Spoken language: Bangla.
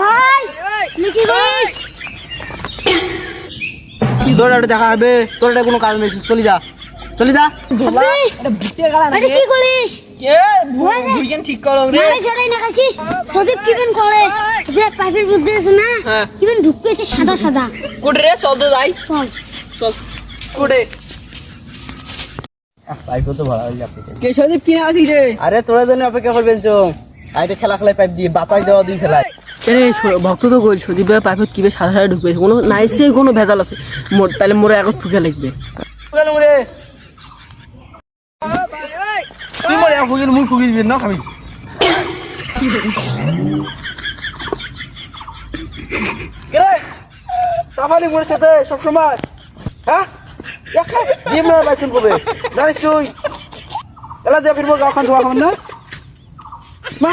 ভাই লিখি করিস তোর এটা দেখা হবে, তোর এটা কোনো কাজ নেই, চলে যা চলে যা। এটা ভুট্টে গালা নাকি কি করিস কে বুইকেন ঠিক করো রে। মারে ছেড়ে না কাছিস প্রদীপ কিবেন করে যে পাইপের মধ্যে আছে না হ্যাঁ। কিবেন ঢুকতেছে সাদা সাদা কোটে রে চল তো যাই, চল চল কোটে। পাইপ তো ভাড়া হয়ে যাবে। কে সদীপ কিনে আসিস রে? আরে তোরা জন্য অপেক্ষা করবেন চো। আইতে খেলা খেলায় পাইপ দিয়ে বাতাস দেওয়া দুই খেলায়। আরে ভক্ত তো কইল সদীপ ভাই পাইপত কিবে সাদা সাদা ঢুকবে, কোনো নাইসে কোনো ভেজাল আছে মোর, তাহলে মোরে এখন ফুকে লাগবে। গেল রে তুই মরে ফুগিল মুই ফুগিল না খাবি। রে তাফালি মোর সাথে সব সময় হ্যাঁ একা ডিম না বাইছুন কবে জানিস তুই এলা যে ফিরবো গাওখান ধোয়া খাবেন না মা